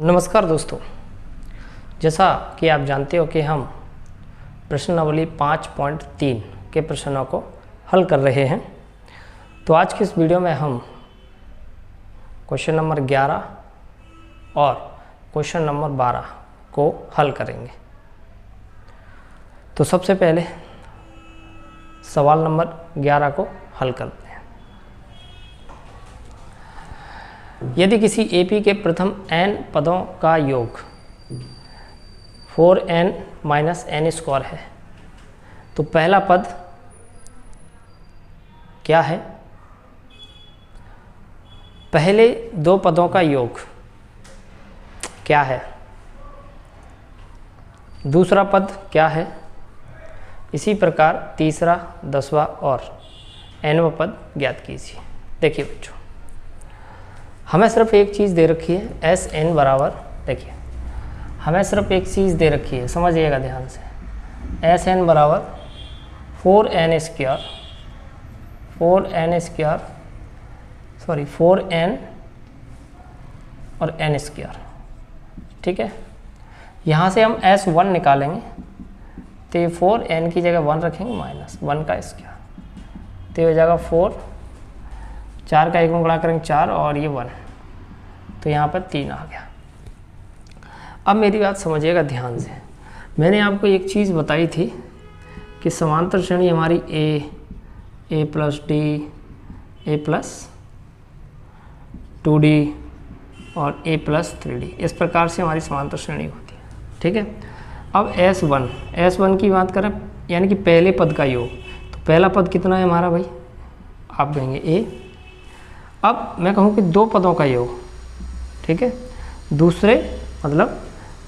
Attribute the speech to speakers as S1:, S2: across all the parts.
S1: नमस्कार दोस्तों, जैसा कि आप जानते हो कि हम प्रश्नावली 5.3 के प्रश्नों को हल कर रहे हैं। तो आज की इस वीडियो में हम क्वेश्चन नंबर 11 और क्वेश्चन नंबर 12 को हल करेंगे। तो सबसे पहले सवाल नंबर 11 को हल करते हैं। यदि किसी एपी के प्रथम n पदों का योग 4n माइनस n स्क्वायर है तो पहला पद क्या है? पहले दो पदों का योग क्या है? दूसरा पद क्या है? इसी प्रकार तीसरा, 10वां और nवां पद ज्ञात कीजिए। देखिए बच्चों, हमें सिर्फ एक चीज़ दे रखी है, एस एन बराबर, देखिए हमें सिर्फ एक चीज़ दे रखी है, समझिएगा ध्यान से। एस एन बराबर 4n और n स्क्वायर, ठीक है। यहाँ से हम S1 निकालेंगे तो ये 4n की जगह 1 रखेंगे माइनस 1 का स्क्वायर, तो ये हो जाएगा 4, 4 का एक में गुणा करेंगे 4 और ये 1, तो यहाँ पर 3 आ गया। अब मेरी बात समझिएगा ध्यान से। मैंने आपको एक चीज़ बताई थी कि समांतर श्रेणी हमारी a plus d, a plus 2d और a प्लस 3d, इस प्रकार से हमारी समांतर श्रेणी होती है, ठीक है। अब S1 की बात करें, यानी कि पहले पद का योग, तो पहला पद कितना है हमारा भाई? आप कहेंगे a। अब मैं कहूँ कि दो पदों का योग, ठीक है, दूसरे मतलब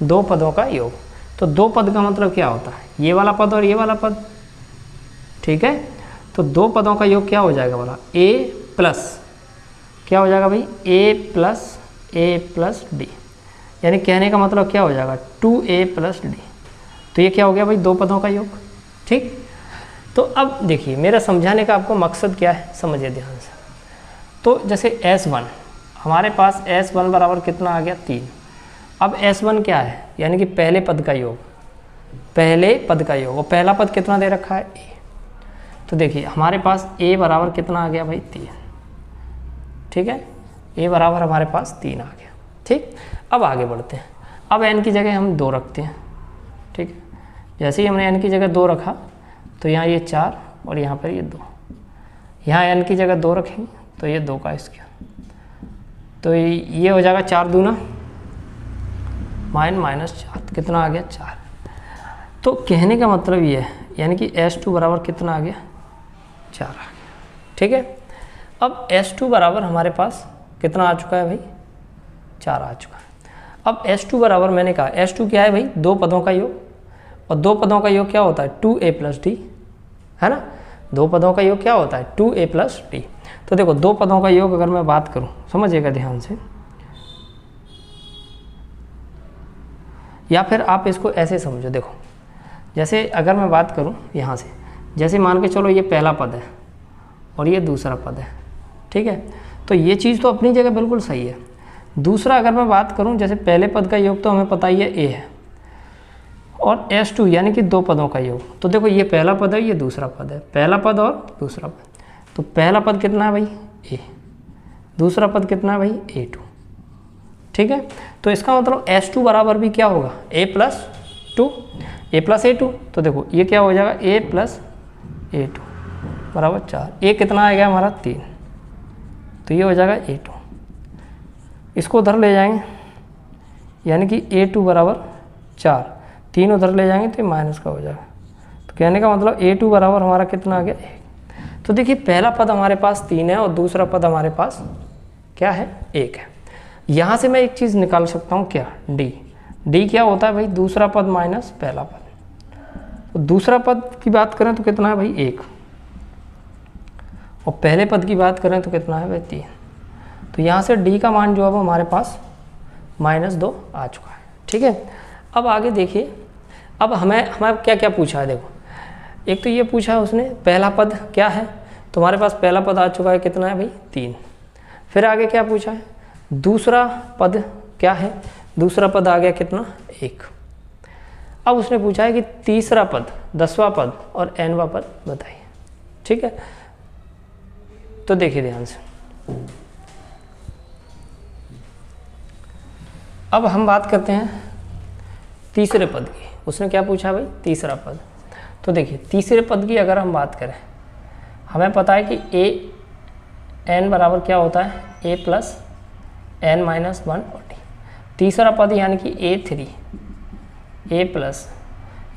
S1: दो पदों का योग, तो दो पद का मतलब क्या होता है? ये वाला पद और ये वाला पद, ठीक है। तो दो पदों का योग क्या हो जाएगा बोला? a प्लस क्या हो जाएगा भाई? a प्लस d, यानी कहने का मतलब क्या हो जाएगा? 2a plus d। तो ये क्या हो गया भाई? दो पदों का योग, ठीक। तो अब देखिए, मेरा समझाने का आपको मकसद क्या है, समझिए ध्यान से। तो जैसे S1, हमारे पास S1 बराबर कितना आ गया? 3। अब S1 क्या है? यानी कि पहले पद का योग, पहले पद का योग, और पहला पद कितना दे रखा है? a। तो देखिए हमारे पास a बराबर कितना आ गया भाई? 3, ठीक है। a बराबर हमारे पास 3 आ गया, ठीक। अब आगे बढ़ते हैं। अब n की जगह हम 2 रखते हैं, ठीक है। जैसे ही हमने n की जगह 2 रखा तो यहाँ ये 4 और यहाँ पर ये 2, यहाँ n की जगह 2 रखेंगे तो ये 2 का स्क्वायर, तो ये हो जाएगा 4 दूना माइनस 4, कितना आ गया? 4। तो कहने का मतलब ये है, यानी कि S2 बराबर कितना आ गया? 4 आ गया, ठीक है। अब S2 बराबर हमारे पास कितना आ चुका है भाई? 4 आ चुका है। अब S2 बराबर, मैंने कहा S2 क्या है भाई? दो पदों का योग, और दो पदों का योग क्या होता है? 2a प्लस d, है ना। दो पदों का योग क्या होता है? 2a plus d। तो देखो, दो पदों का योग अगर मैं बात करूं, समझिएगा ध्यान से, या फिर आप इसको ऐसे समझो। देखो, जैसे अगर मैं बात करूं यहाँ से, जैसे मान के चलो ये पहला पद है और ये दूसरा पद है, ठीक है। तो ये चीज़ तो अपनी जगह बिल्कुल सही है। दूसरा अगर मैं बात करूं, जैसे पहले पद का योग तो हमें पता ही है a है, और S2 यानी कि दो पदों का योग, तो देखो ये पहला पद है, ये दूसरा पद है, पहला पद और दूसरा पद। तो पहला पद कितना है भाई? a, दूसरा पद कितना है भाई? a2, ठीक है। तो इसका मतलब S2 बराबर भी क्या होगा? a plus 2, a plus a2। तो देखो ये क्या हो जाएगा? a प्लस a2 बराबर 4। a कितना आ गया हमारा? 3, तो ये हो जाएगा a2। इसको उधर ले जाएंगे, यानी कि a2 बराबर 4, 3 उधर ले जाएंगे तो माइनस का हो जाएगा। तो कहने का मतलब a2 बराबर हमारा कितना आ गया? 1। तो देखिए, पहला पद हमारे पास 3 है और दूसरा पद हमारे पास क्या है? 1 है। यहाँ से मैं एक चीज़ निकाल सकता हूँ, क्या? d क्या होता है भाई? दूसरा पद माइनस पहला पद। तो दूसरा पद की बात करें तो कितना है भाई? 1, और पहले पद की बात करें तो कितना है भाई? 3। तो यहाँ से d का मान जो है वो हमारे पास -2 आ चुका है, ठीक है। अब आगे देखिए, अब हमें क्या क्या पूछा है। देखो, एक तो ये पूछा है उसने पहला पद क्या है, तो हमारे पास पहला पद आ चुका है, कितना है भाई? 3। फिर आगे क्या पूछा है? दूसरा पद क्या है? दूसरा पद आ गया कितना 1। अब उसने पूछा है कि तीसरा पद, 10वां पद और nवां पद बताइए। ठीक है, तो देखिए ध्यान से, अब हम बात करते हैं तीसरे पद की। उसने क्या पूछा भाई, तीसरा पद। तो देखिए तीसरे पद की अगर हम बात करें, हमें पता है कि a n बराबर क्या होता है, a प्लस n माइनस 1 और d। तीसरा पद यानी कि a3, a प्लस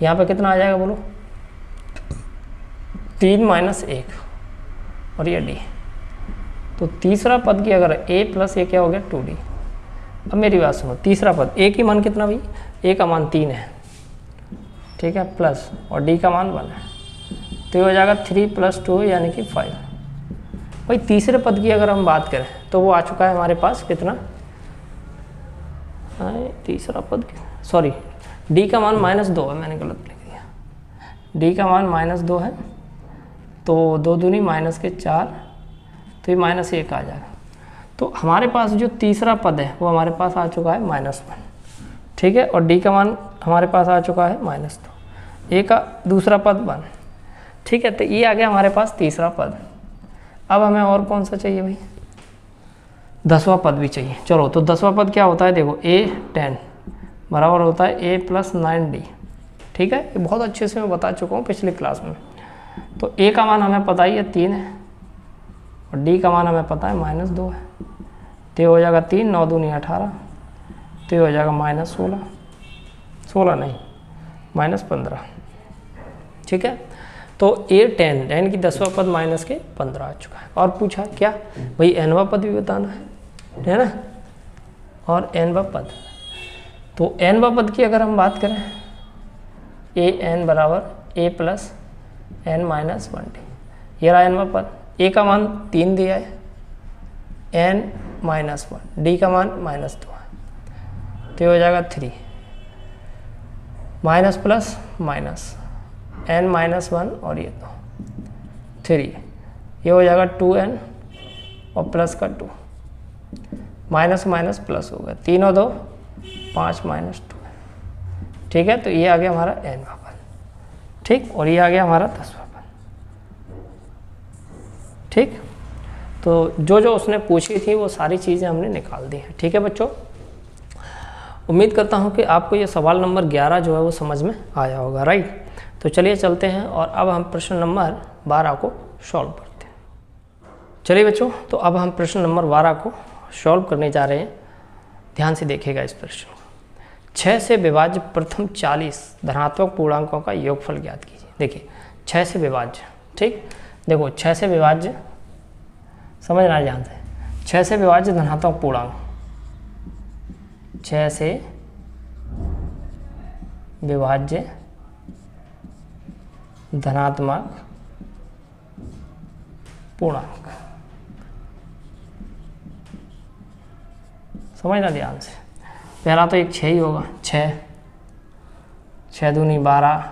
S1: यहाँ पे कितना आ जाएगा बोलो, 3 माइनस 1 और ये d। तो तीसरा पद की अगर a प्लस ये क्या हो गया 2d। अब मेरी बात सुनो, तीसरा पद a की मान कितना भाई, a का मान 3 है, ठीक है, प्लस और d का मान 1 है, तो ये हो जाएगा 3 प्लस 2 यानी कि 5। भाई तीसरे पद की अगर हम बात करें तो वो आ चुका है हमारे पास कितना, तीसरा पद सॉरी d का मान -2 है, मैंने गलत लिख दिया, d का मान -2 है, तो 2 दूनी माइनस के 4, तो ये -1 आ जाएगा। तो हमारे पास जो तीसरा पद है वो हमारे पास आ चुका है -1, ठीक है, और d का मान हमारे पास आ चुका है -2, a का दूसरा पद 1, ठीक है, तो ये आ गया हमारे पास तीसरा पद। अब हमें और कौन सा चाहिए भाई, 10वां पद भी चाहिए। चलो तो 10वां पद क्या होता है, देखो a10 बराबर होता है a प्लस 9d, ठीक है, ये बहुत अच्छे से मैं बता चुका हूँ पिछली क्लास में। तो a का मान हमें पता ही है 3 है और d का मान हमें पता है -2 है, तो ये हो जाएगा 3, 9 दूनी 18, तो ये हो जाएगा -16, 16 नहीं -15, ठीक है। तो a10 यानी कि 10वां पद माइनस के 15 आ चुका है। और पूछा क्या भाई, nवां पद भी बताना है ना, और nवां पद। तो nवां पद की अगर हम बात करें, an बराबर a plus n minus 1d, ये रहा nवां पद। a का मान 3 दिया है, n माइनस 1, d का मान -2 है, तो ये हो जाएगा 3 minus plus minus n minus 1 और ये 2, 3, ये हो जाएगा 2n और प्लस का 2, माइनस माइनस प्लस हो गया, 3 और 2 5 -2, ठीक है। तो ये आ गया हमारा nवां पद, ठीक, और ये आ गया हमारा 10वां पद, ठीक। तो जो उसने पूछी थी वो सारी चीज़ें हमने निकाल दी हैं, ठीक है बच्चों। उम्मीद करता हूँ कि आपको ये सवाल नंबर 11 जो है वो समझ में आया होगा, राइट। तो चलिए चलते हैं और अब हम प्रश्न नंबर 12 को सॉल्व करते हैं। चलिए बच्चों, तो अब हम प्रश्न नंबर 12 को सॉल्व करने जा रहे हैं। ध्यान से देखिएगा इस प्रश्न को। 6 से विभाज्य प्रथम 40 धनात्मक पूर्णांकों का योगफल ज्ञात कीजिए। देखिए 6 से विभाज्य, ठीक, देखो 6 से विभाज्य, समझना ध्यान से, 6 से विभाज्य धनात्मक पूर्णांक, 6 से विभाज्य धनात्मक पूर्णांक, समझना ध्यान से। पहला तो एक 6 ही होगा, 6 दूनी 12,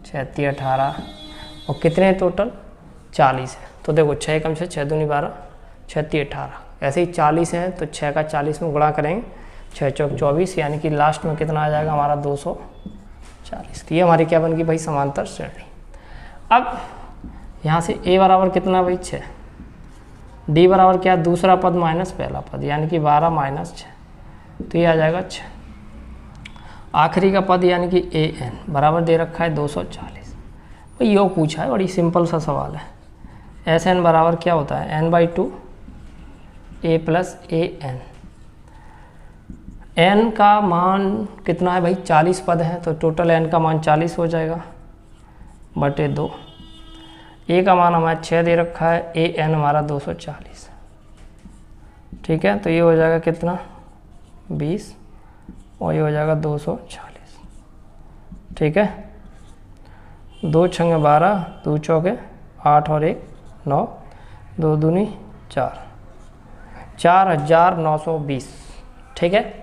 S1: 6 तिया 18 और कितने टोटल 40 है। तो देखो 6 कम से 6 दूनी 12, 6 तिया 18, ऐसे ही 40 हैं तो 6 का 40 में गुणा करेंगे, 6 चौक 24, यानी कि लास्ट में कितना आ जाएगा हमारा 240। तो ये हमारी क्या बन गई भाई, समांतर श्रेणी। अब यहाँ से a बराबर कितना भाई 6, d बराबर क्या, दूसरा पद माइनस पहला पद, यानी कि 12 माइनस 6, तो ये आ जाएगा 6। आखिरी का पद यानी कि an बराबर दे रखा है 240। भाई योग पूछा है, बड़ी सिंपल सा सवाल है। Sn बराबर क्या होता है, n/2 a plus an। n का मान कितना है भाई, 40 पद है, तो टोटल n का मान 40 हो जाएगा बटे 2। a का मान हमारा 6 दे रखा है, an हमारा 240, ठीक है। तो ये हो जाएगा कितना 20 और ये हो जाएगा 240, ठीक है। 2 छंगे 12, 2 चौके 8 और 1 9, 2 दूनी 4, 4920, ठीक है।